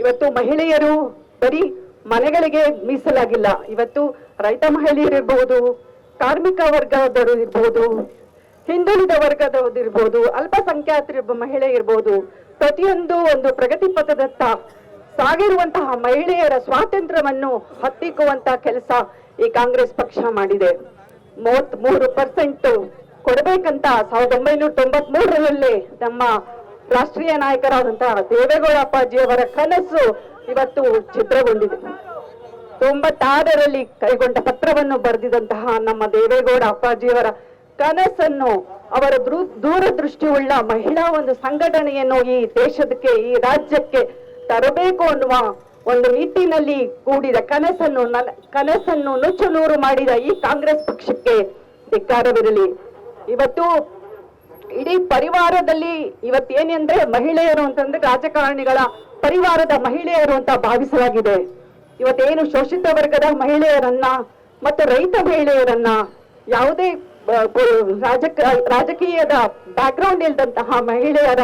ಇವತ್ತು ಮಹಿಳೆಯರು ಬರೀ ಮನೆಗಳಿಗೆ ಮೀಸಲಾಗಿಲ್ಲ. ಇವತ್ತು ರೈತ ಮಹಿಳೆಯರಿರ್ಬಹುದು, ಕಾರ್ಮಿಕ ವರ್ಗದವರು ಇರ್ಬಹುದು, ಹಿಂದುಳಿದ ವರ್ಗದವರು ಇರ್ಬಹುದು, ಅಲ್ಪಸಂಖ್ಯಾತ ಮಹಿಳೆ ಇರ್ಬಹುದು, ಪ್ರತಿಯೊಂದು ಒಂದು ಪ್ರಗತಿ ಪಥದತ್ತ ಸಾಗಿರುವಂತಹ ಮಹಿಳೆಯರ ಸ್ವಾತಂತ್ರ್ಯವನ್ನು ಹತ್ತಿಕ್ಕುವಂತಹ ಕೆಲಸ ಈ ಕಾಂಗ್ರೆಸ್ ಪಕ್ಷ ಮಾಡಿದೆ. 33% ಕೊಡಬೇಕಂತ 1993ರಲ್ಲಿ ನಮ್ಮ ರಾಷ್ಟ್ರೀಯ ನಾಯಕರಾದಂತಹ ದೇವೇಗೌಡ ಅಪ್ಪಾಜಿಯವರ ಕನಸು ಇವತ್ತು ಚಿತ್ರಗೊಂಡಿದೆ. 96ರಲ್ಲಿ ಕೈಗೊಂಡ ಪತ್ರವನ್ನು ಬರೆದಿದಂತಹ ನಮ್ಮ ದೇವೇಗೌಡ ಅಪ್ಪಾಜಿಯವರ ಕನಸನ್ನು ಅವರ ದೂರದೃಷ್ಟಿಯುಳ್ಳ ಮಹಿಳಾ ಒಂದು ಸಂಘಟನೆಯನ್ನು ಈ ದೇಶಕ್ಕೆ, ಈ ರಾಜ್ಯಕ್ಕೆ ತರಬೇಕು ಅನ್ನುವ ಒಂದು ನಿಟ್ಟಿನಲ್ಲಿ ಕೂಡಿದ ಕನಸನ್ನು ನುಚ್ಚುನೂರು ಮಾಡಿದ ಈ ಕಾಂಗ್ರೆಸ್ ಪಕ್ಷಕ್ಕೆ ಧಿಕ್ಕಾರವಿರಲಿ. ಇವತ್ತು ಇಡೀ ಪರಿವಾರದಲ್ಲಿ ಇವತ್ತೇನೆಂದ್ರೆ ಮಹಿಳೆಯರು ಅಂತಂದ್ರೆ ರಾಜಕಾರಣಿಗಳ ಪರಿವಾರದ ಮಹಿಳೆಯರು ಅಂತ ಭಾವಿಸಲಾಗಿದೆ. ಇವತ್ತೇನು ಶೋಷಿತ ವರ್ಗದ ಮಹಿಳೆಯರನ್ನ ಮತ್ತು ರೈತ ಮಹಿಳೆಯರನ್ನ ಯಾವುದೇ ರಾಜಕೀಯದ ಬ್ಯಾಕ್ಗ್ರೌಂಡ್ ಇಲ್ಲದಂತಹ ಮಹಿಳೆಯರ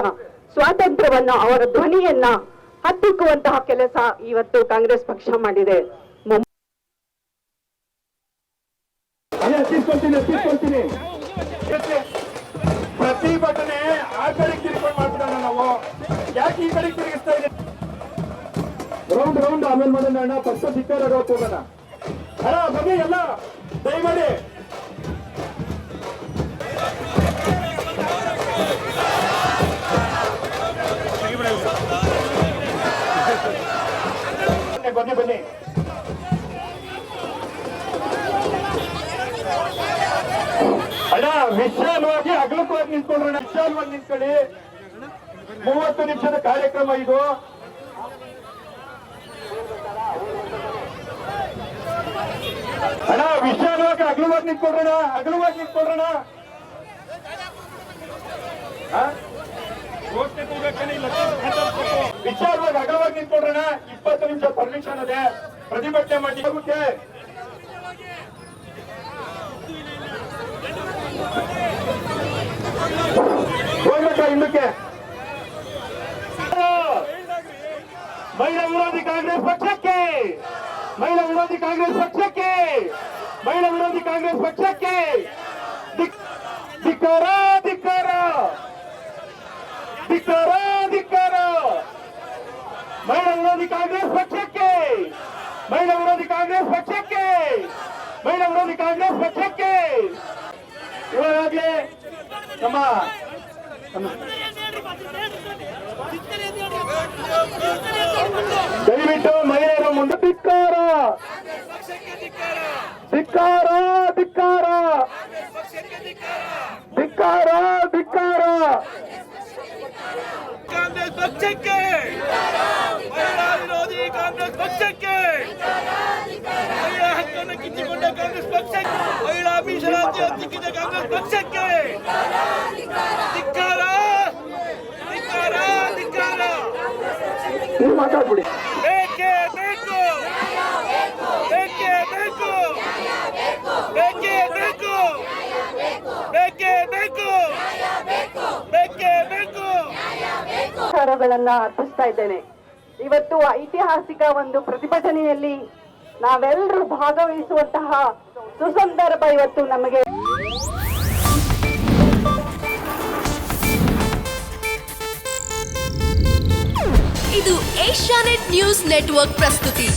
ಸ್ವಾತಂತ್ರ್ಯವನ್ನ, ಅವರ ಧ್ವನಿಯನ್ನ ಹತ್ತಿಕ್ಕುವಂತಹ ಕೆಲಸ ಇವತ್ತು ಕಾಂಗ್ರೆಸ್ ಪಕ್ಷ ಮಾಡಿದೆ. ಪ್ರತಿಭಟನೆ ಆ ಕಡೆ ತಿರ್ಕೊಂಡು ಮಾಡ್ಬಿಡೋಣ ನಾವು. ಯಾಕೆ ಈ ಕಡೆ ತಿರುಗಿಸ್ತಾ ಇದೆ? ರೌಂಡ್ ಆಮೇಲೆ ಮಾಡೋಣ ಅಣ್ಣ. ಫಸ್ಟ್ ಸಿಕ್ಕಾರ ಹೋಗೋಣ ಅಣ್ಣ. ಬನ್ನಿ ಎಲ್ಲ ದಯಮಾಡಿ. ಬನ್ನಿ ಅಣ್ಣ, ವಿಶಾಲವಾಗಿ ಅಗಲಕವಾಗಿ ನಿಂತ್ಕೊಂಡ್ರಣ್ಣ. ವಿಶಾಲವಾಗಿ ನಿಂತ್ಕೊಳ್ಳಿ. 30 ನಿಮಿಷದ ಕಾರ್ಯಕ್ರಮ ಇದು. ಅಣ್ಣ, ವಿಶಾಲವಾಗಿ ಅಗಲವಾಗಿ ನಿಂತ್ಕೊಂಡ್ರಣ. ವಿಶಾಲವಾಗಿ ಅಗಲವಾಗಿ ನಿಂತ್ಕೊಂಡ್ರಣ. 20 ನಿಮಿಷ ಪರ್ಮಿಷನ್ ಅದೇ. ಪ್ರತಿಭಟನೆ ಮಾಡಿ ಹೋಗ್ಬೇಕಾ ಹಿಂದಕ್ಕೆ? ಮಹಿಳಾ ವಿರೋಧಿ ಕಾಂಗ್ರೆಸ್ ಪಕ್ಷಕ್ಕೆ, ಮಹಿಳಾ ವಿರೋಧಿ ಕಾಂಗ್ರೆಸ್ ಪಕ್ಷಕ್ಕೆ, ಮಹಿಳಾ ವಿರೋಧಿ ಕಾಂಗ್ರೆಸ್ ಪಕ್ಷಕ್ಕೆ ಧಿಕ್ಕಾರ, ಧಿಕ್ಕಾರ, ಧಿಕ್ಕಾರ, ಧಿಕ್ಕಾರ. ಮಹಿಳಾ ವಿರೋಧಿ ಕಾಂಗ್ರೆಸ್ ಪಕ್ಷಕ್ಕೆ, ಮಹಿಳಾ ವಿರೋಧಿ ಕಾಂಗ್ರೆಸ್ ಪಕ್ಷಕ್ಕೆ, ಮಹಿಳಾ ವಿರೋಧಿ ಕಾಂಗ್ರೆಸ್ ಪಕ್ಷಕ್ಕೆ. ಇವಾಗಲೇ ನಮ್ಮ ದಯವಿಟ್ಟು ಮಹಿಳೆಯರ ಮುಂದೆ ಧಿಕ್ಕಾರ, ಧಿಕ್ಕಾರ, ಧಿಕ್ಕಾರ, ಧಿಕ್ಕಾರ, ಧಿಕ್ಕಾರ. ಕಾಂಗ್ರೆಸ್ ಪಕ್ಷಕ್ಕೆ, ಮಹಿಳಾ ವಿರೋಧಿ ಕಾಂಗ್ರೆಸ್ ಪಕ್ಷಕ್ಕೆ, ಮಹಿಳಾ ಹಕ್ಕನ್ನು ಕಿತ್ತುಕೊಂಡ ಕಾಂಗ್ರೆಸ್ ಪಕ್ಷಕ್ಕೆ, ಮಹಿಳಾ ಮೀಸಲಾತಿ ಹತ್ತಿಕ್ಕಿದ ಕಾಂಗ್ರೆಸ್ ಪಕ್ಷಕ್ಕೆ ಧಿಕ್ಕಾರ, ಧಿಕ್ಕಾರ, ಧಿಕ್ಕಾರ. ಮಾತಾಡ್ಬಿಡಿ. ಬೇಕೇ ಬೇಕು, ಬೇಕೇ ಬೇಕು, ಬೇಕೇ ಬೇಕು, ಬೇಕೇ ಬೇಕು, ಬೇಕೇ ಬೇಕು. ವಿಚಾರಗಳನ್ನ ಅರ್ಪಿಸ್ತಾ ಇದ್ದೇನೆ. ಇವತ್ತು ಐತಿಹಾಸಿಕ ಒಂದು ಪ್ರತಿಭಟನೆಯಲ್ಲಿ ನಾವೆಲ್ಲರೂ ಭಾಗವಹಿಸುವಂತಹ ಸುಸಂದರ್ಭ ಇವತ್ತು ನಮಗೆ. ಇದು ಏಷ್ಯಾನೆಟ್ ನ್ಯೂಸ್ ನೆಟ್ವರ್ಕ್ ಪ್ರಸ್ತುತಿ.